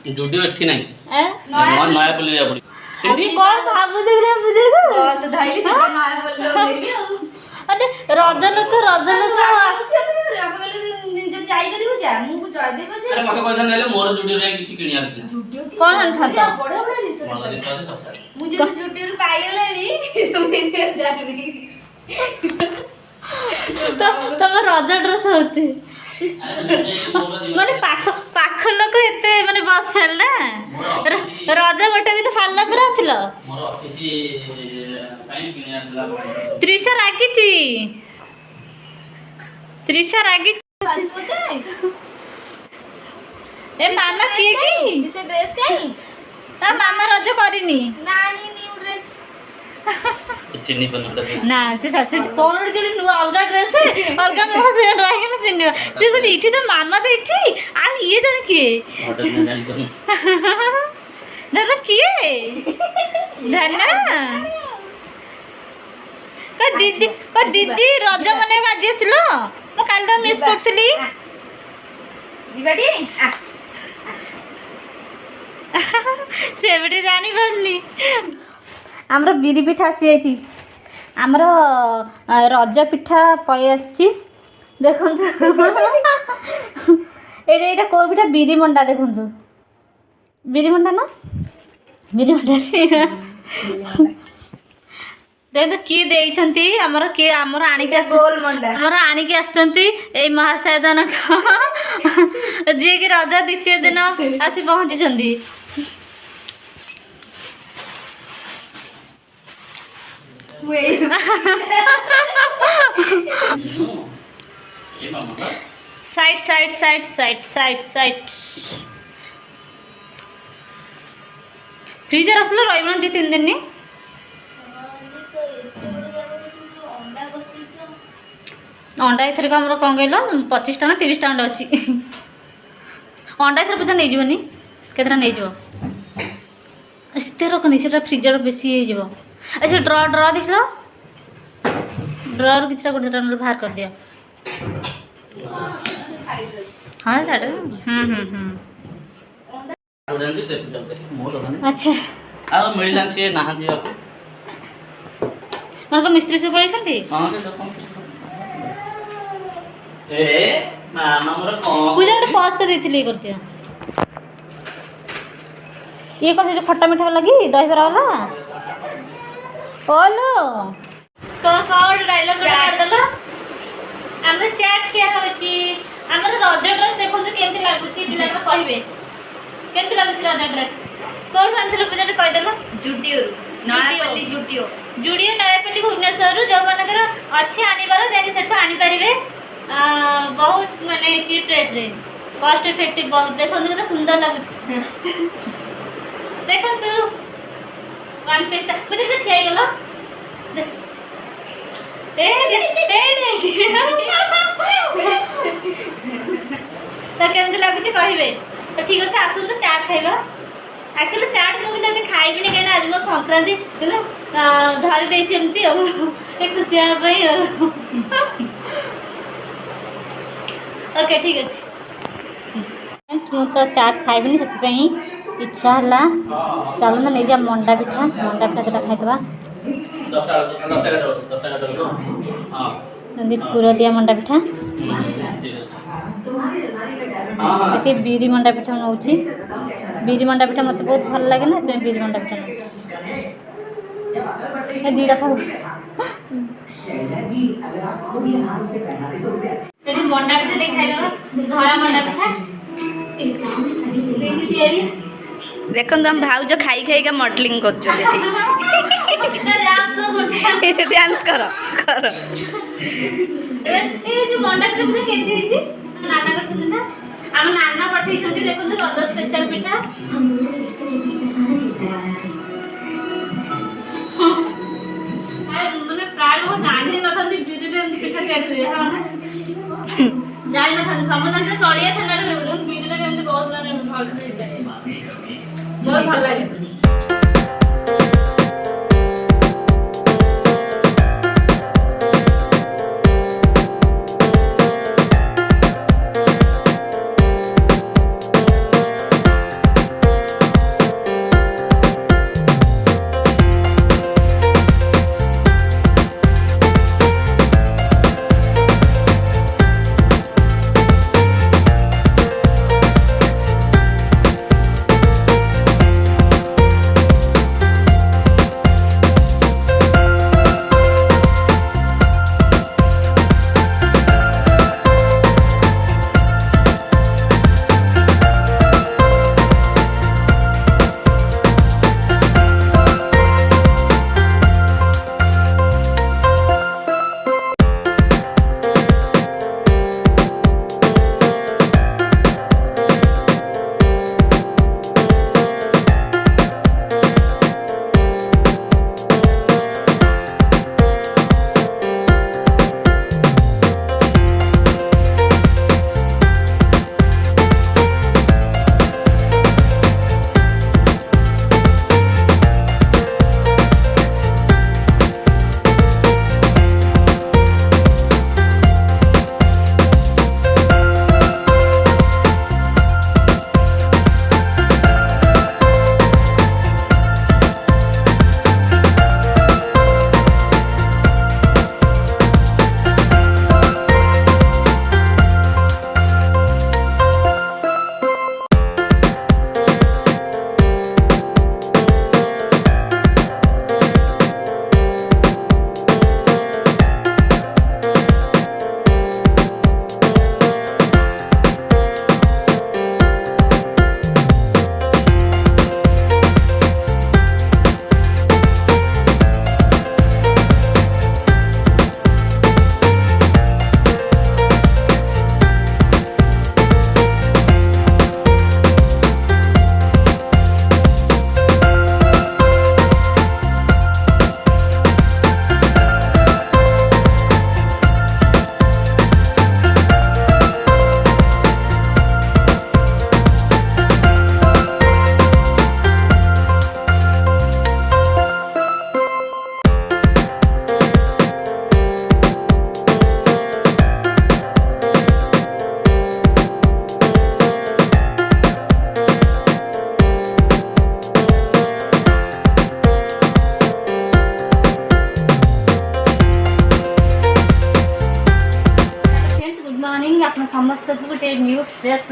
Judeo एठी नहीं नया पल्ली जा पड़ी अरे कौन भाबु देख रे बस धाइली से नया बोल लेबी अरे रज लोक जब जाई करियो जा मु जाय दे बजे अरे मके पैसा नेले मोर जुडियो रे किछि किनि आथिला जुडियो की कौन अनथा बड़ा बड़ा जिंस मुझे तो जुडियो रे पाई गेलानी तुम जानी तम रज ड्रेस होची माने पाख लोक एते माने बस फेल ना रज गोटे दिन साल पर आसिल मोर ऑफिस काई किनि आथिला त्रिशा रागी ए मामा किए की से ड्रेस काई ता मामा रज करिनी नानी न्यू ड्रेस चिन्नी पन्ना ना से सासे कौन के नु अलगा ड्रेस है अलगा में से रहे ना सिन्ने से को इठी तो मामा तो इठी आ ये जन के ऑर्डर में जानी करूं ना किए धन्ना का दीदी रज मने आज आसिलो म काल तो मिस करथली जीवाडी से बेटे जानी परनी आमर बिरी पिठा आसी जाइछि आमर रज पिठा पय आछि देखंतु एटा को पिठा बिरी मंडा देखंतु बिरी मंडा ना बिरी मंडा देखो किए देइछंती हमर के हमर आनी के गोल मंडा हमर आनी के आछंती ए महाशय जनक जे कि रजा द्वितीय दिन आसी पहुंची छंती वे side side side side side side fridge रखलो रहिबन 2-3 दिन नी अंडा एथर का हमर कौन कहलो 25 टा ना 30 टा अंडा अछि अंडा एथर पता नहीं जीवनी केतरा नहीं जीव अस्ते रखनी सेटा फ्रीजर बेसी हे जीव अच्छा ड्रॉ देखलो ड्रॉ रो किछटा कोठा बाहर कर दिया हां साडे अच्छा आ मिलला से नहा दिया मन को मिस्त्री से पळैसंती हां के देखो ए मामा मोर कोन पूजा ने पॉज कर देथिले करतिया ये कसे जो खट्टा मीठा लगी दही बरा वाला ओलो तो कौन डायलॉग मार देला हमने चैट किया होची हमर रज ड्रेस देखो तो केमति लागुची पिला को कहबे केमति लागुची रज ड्रेस कोन आनथिले पूजा ने कह देला जुडियो नयापल्ली जुडियो नयापल्ली भुवनेश्वर जो मनकर अच्छे आनिबार जाके सेठो आनी परिबे बहुत माने चीप रेट रे कॉस्ट इफेक्टिव बहुत देखो तो सुंदर लागुची देखो तू वन पीस मुझे तो ठीक गलो ए तो केमति लागुची कहबे तो ठीक है आसुन तो चाट खाइबा एक्चुअली चाट मु कि खाइबी नहीं कहना आज मो संक्रांति धरी दे सेमती एक खुशिया ओके ठीक अच्छे फ्रेंड्स मु तो चाट खाइबी से इच्छा है चलो ना नहीं जा मंडा पिठा जोटा खाइदबा पूरा दिया मंडा पिठा ये बिरी मंडा पिठा नौ बिरी मंडा पिठा मत बहुत भल लगे ना तो बिरी मंडा पिठा नौ दीटा खाऊ मंडा पिठा नहीं खाइदबा धड़ा मंडा पिठा देखो हम भाउज खाई खाई का मॉडलिंग कर डांस करो करो ए जो मंडा पिठा मुझे केमती हिची नाना करछन ना हम नाना पठै छथि देखो तो रज स्पेशल पिठा माने प्राय वो जानि न थंदी बिरी रे पिठा तयार हुए हां जानि न थंदी समुदाय से तड़िया छना रे बिरी रे एमती बहुत माने भल से बहुत भल लागे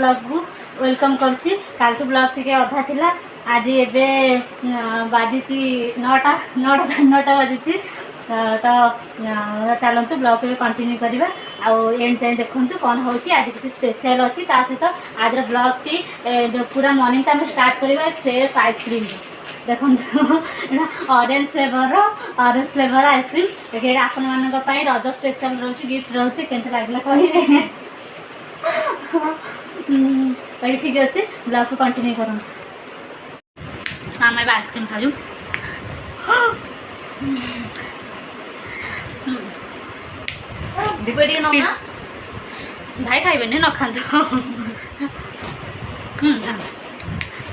ब्लॉग को वेलकम करछि। काल तो ब्लॉग टिके अधा थिला आज एबे बाजी 9टा बाजी तो चलतु ब्लॉग भी कंटिन्यू करवा आउ एंड जाए देखु कौन हो आज किसी स्पेशल अच्छी सहित आज ब्लॉग टी जो पूरा मॉर्निंग टाइम स्टार्ट करवा फ्रेश आइसक्रीम देखो ऑरेंज फ्लेवर आइसक्रीम देखिए आपण मान रज स्पेशल रोचे गिफ्ट रोचे के लगे कह ठीक अच्छे ब्लॉग को कंटिन्यू करूँ। आम आइसक्रीम खाऊ दीपे ना भाई खाइबे न खात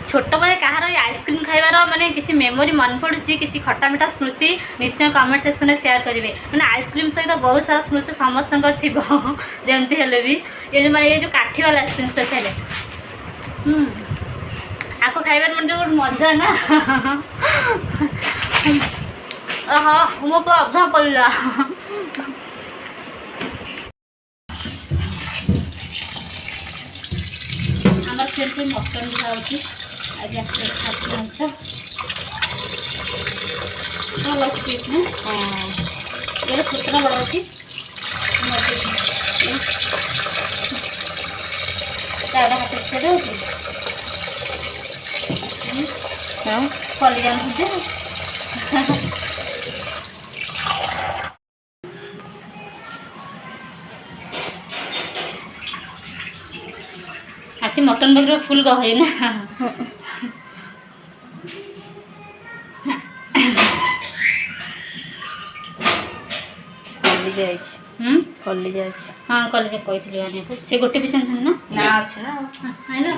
छोट बे कहार आइसक्रीम खाइबार माने किसी मेमोरी मन पड़ुची किसी खट्टा मिठा स्मृति निश्चय कमेंट सेक्शन में शेयर करेंगे। मैंने आइसक्रीम सहित बहुत सारा स्मृति समस्त जमती हेले भी ये जो ये जो काठी वाला आइसक्रीम स्पेशल आपको खाइबार मन जो मजा ना हाँ मो अधा पड़ा फिर से मटन खाऊँ आज भल पीस में ये छोटा बड़ा अच्छी हाथ से कलिया अच्छी मटन बगैरह फुल गहे ना कली जाए हाँ कलेज कही आने से गोटे पीस ना ना अच्छे ना है ना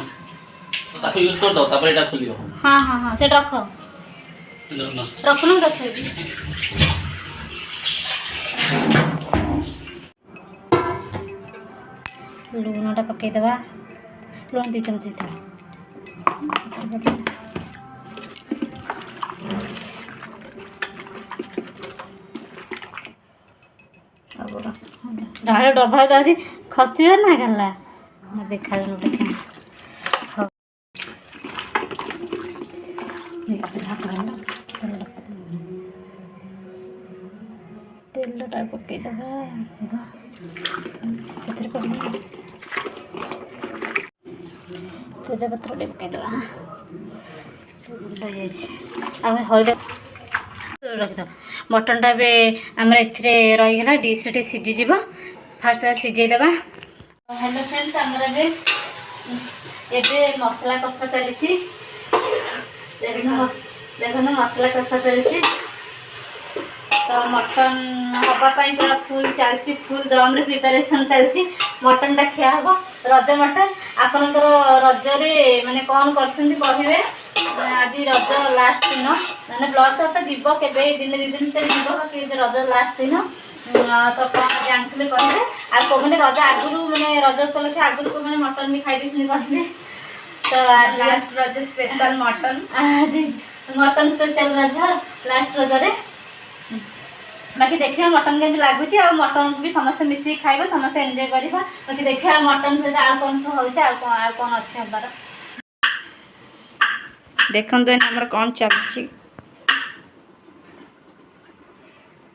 ताको यूज कर दो तापर एटा खोलियो। हाँ हाँ हाँ से रख रखना रख लुणटा पकईदे लुण 2 चमच ढाल डबा दादी खसीब ना गला देखा तेलटा पकईदे तेजपत्र पकईदे हलदी रखिद मटनटा आम रहीगला डिश टे सीझीज फास्ट सीझेदेवा। हेलो फ्रेंड्स आमर एबे मसला कषा चली देखो मसला कषा चली तो मटन हाँपाई पूरा फुल चलती फुल दम रे प्रिपेरेसन चलती मटनटा खिया हम रज मटन आपणकर रजरे माने कौन कर कहे आज रज लास्ट दिन मैंने ब्लड तो जीव के दिन 2 दिन से जीव कि रज लास्ट दिन तो कौन जानते कहे मैंने रज आगुरी मैंने रज उपलक्षे आगुरी मैंने मटन भी खाई कहे तो लास्ट रज स्पेशल मटन आज मटन स्पेशल रज लास्ट रजरे बाकी देखिए मटन के लगुच मटन भी समस्त मिसिक खाइबा समस्त एंजॉय करवा बाकी देखिए मटन सहित आउ कौन सब होचे आउ कौन अच्छे हबार देखो आमर कौन चलुची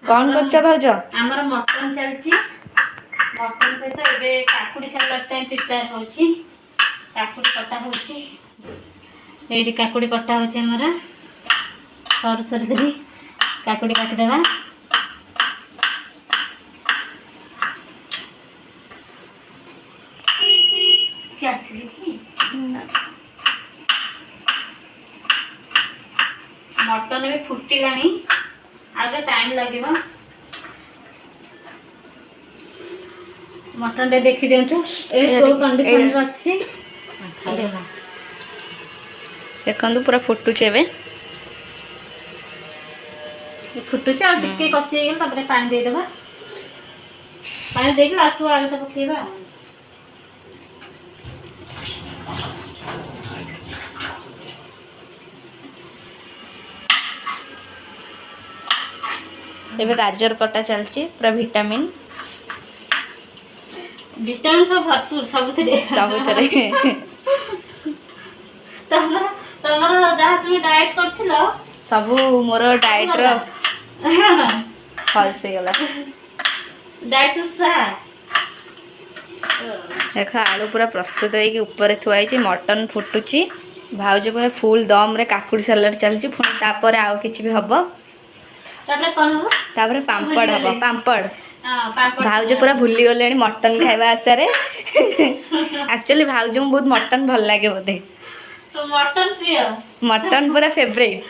कौन कर भाज आमर मटन चलची मटन सहित एबे काकुड़ी सलाद टाइम प्रिपेयर होची काकुड़ी कटा होची एडी काकुड़ी कटा होची हमरा सर सर करी काकुड़ी काटी देबा क्या आसली मटन भी फुटिलानी आगे टाइम लगे मटन टे देखी दिंतु कंडीशन अच्छी देखो पूरा फुटुचे फुटुचे और टिके कसी गले पानी देदेबा पानी देके लास्ट को आलूटा पकेबा एबे गाजर कटा चलची पूरा विटामिन ଭିଟାମିନ୍ ସବୁ ଭରପୁର ସବୁଥିରେ ତମର ଯାହା তুমি ଡାଏଟ କରିଥିଲ ସବୁ ମୋର ଡାଏଟର ଫଲ୍ସ ହେଇଗଲା। ଡାଏଟ ସୁସା ଦେଖ ଆଳୁ ପୁରା ପ୍ରସ୍ତୁତ ହେଇକି ଉପରେ ଥୁଆ ହେଇଛି, ମଟନ ଫୁଟୁଛି, ଭାଉଜ ପୁରା ଫୁଲ ଦମରେ କାକୁଡ଼ି ସାଲାଡ ଚାଲିଛି। ପୁଣି ତାପରେ ଆଉ କିଛି ବି ହବ, ତାପରେ କଣ ହବ? ତାପରେ ପାମ୍ପଡ଼ ହବ। ପାମ୍ପଡ଼ ଭାଉଜ ପୁରା ଭୁଲିଗଲେଣି ମଟନ ଖାଇବା ଆଶାରେ। ଆକ୍ଚୁଆଲି ଭାଉଜଙ୍କୁ ବହୁତ ମଟନ ଭଲ ଲାଗେ ବୋଧେ, ମଟନ ପ୍ରିୟ, ମଟନ ପୁରା ଫେଭରେଟ୍।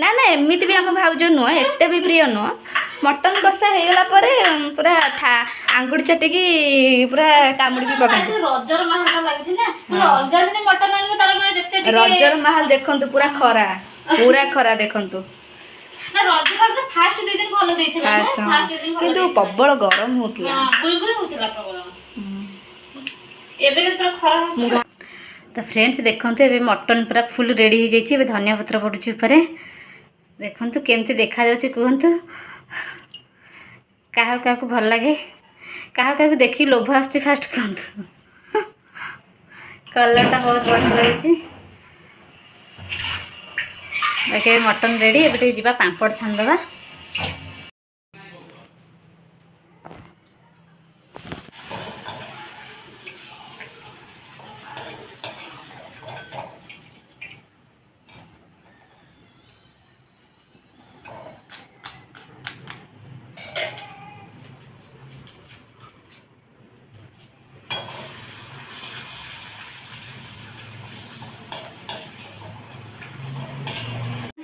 ନା ନା ଏମିତି ବି ଆମ ଭାଉଜ ନୁହଁ, ଏତେ ବି ପ୍ରିୟ ନୁହଁ। ମଟନ କଷା ହେଇଗଲା ପରେ ପୁରା ଆଙ୍ଗୁଠି ଚାଟିକି ପୁରା କାମୁଡ଼ି ବି ପକାନ୍ତି। ରଜର ମାହଲ ଦେଖନ୍ତୁ, ପୁରା ଖରା, ପୁରା ଖରା ଦେଖନ୍ତୁ। କିନ୍ତୁ ପ୍ରବଳ ଗରମ ହଉଥିଲା। ତ फ्रेंड्स देखते ये मटन पूरा फुल रेडी हो जाइए। ए धनिया पत्र पड़ुची ऊपर, देखते केमती देखा जाउची कहतु। क्या क्या भल लगे, क्या क्या देखी लोभ आस फास्ट कहतु। कलरटा बहुत बढ़िया लगी। ओके मटन रेडी, एबे जीवा पांपड़ छानदबा।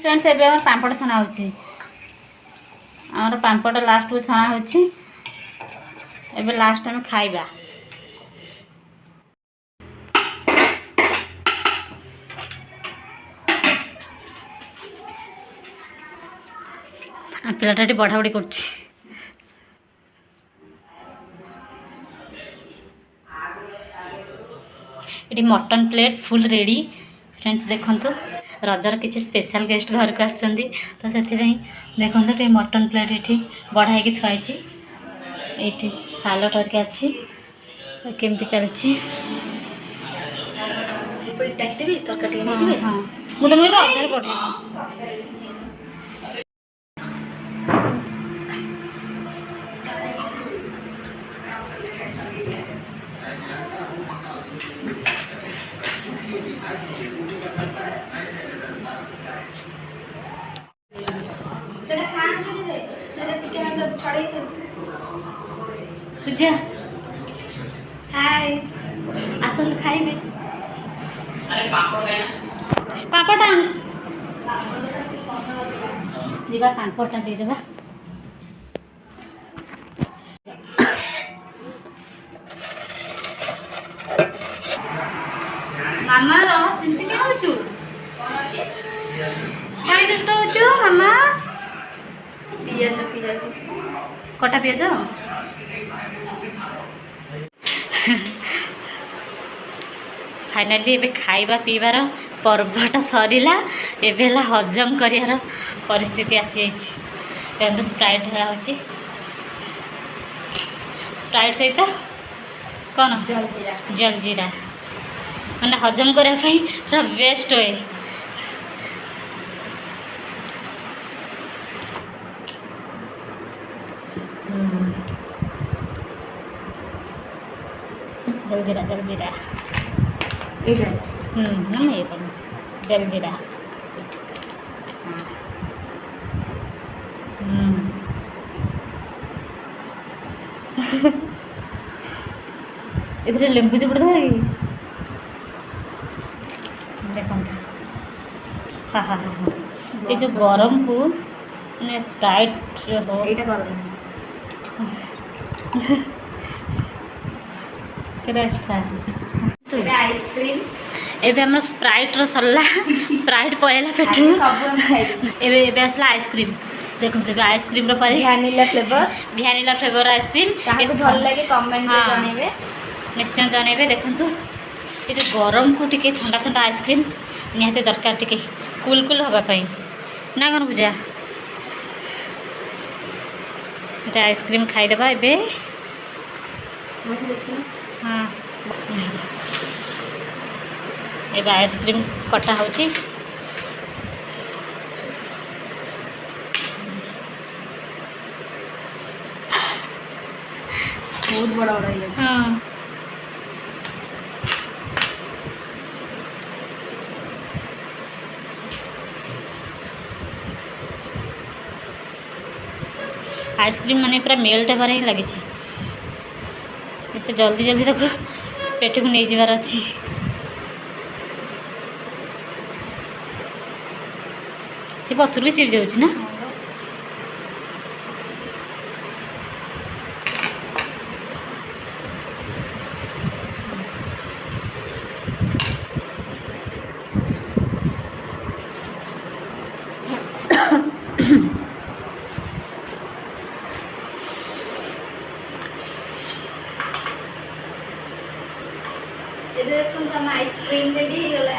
फ्रेंड्स एबे हमर पांपड़ छना होची, हमर पांपड़ लास्ट को छना होची। एबे लास्ट हम खाइबा। आ पिलाटाटी बढ़ाबड़ी करची। ये mutton plate full ready. Friends देखंतु रजर किसी स्पेशल गेस्ट घर को आसछंदी, तो से देखो ये मटन प्लेट ये बढ़ाई थुआई, ये सालड हरिका अच्छी केमती चलती। हाँ मुझे पड़े पूजा हाय आसन खाइबे। पापड़ आन जीवा पापड़ दे देबा। मामा रह सिंती के होचु काई दुष्ट होचु मामा। पियाज पियाज कटा पियाज फाइनाली एबे खाइबा पीबार पर्वटा सरीला। एबेला हजम करियार परिस्थिति आसी जाइए। स्प्राइट होची, स्प्राइट सहित कौन जलजीरा, जलजीरा मैंने हजम करने पूरा बेस्ट हुए। जलजीरा जलजीरा ना ये जलजीरा इधर लेंबू चिपुड़ दो देखो। हाँ हाँ हाँ हाँ ये जो गरम को मैंने स्प्राइट हो आइसक्रीम एबे हमर स्प्राइट रो सरला स्प्राइट पयला पेट एबे एबे असला आइसक्रीम देखो तो आइसक्रीम रो पाई वैनिला फ्लेवर आइसक्रीम काहे भल लागे कमेंट में जणेबे निश्चय जणेबे। देखो तो ये जो गरम को टिके ठंडा ठंडा आइसक्रीम निहाते दरकार टिके कूल कूल होगा पाई ना कौन बुझा। এটা আইসক্রিম খাইদেবা এবে। हाँ ଏବେ ଆଇସ୍କ୍ରିମ୍ କଟା ହେଉଛି। ବହୁତ ବଡ଼ ବଡ଼ ହେଇଯାଉଛି। ହଁ आइसक्रीम माने पूरा मेल्ट होबार ही लगी जल्दी जल्दी तक पेट को नहीं जबार अच्छी। से पत्र भी चिड़ जाऊँ ना। देखो तुम आइसक्रीम रेडी हो गला।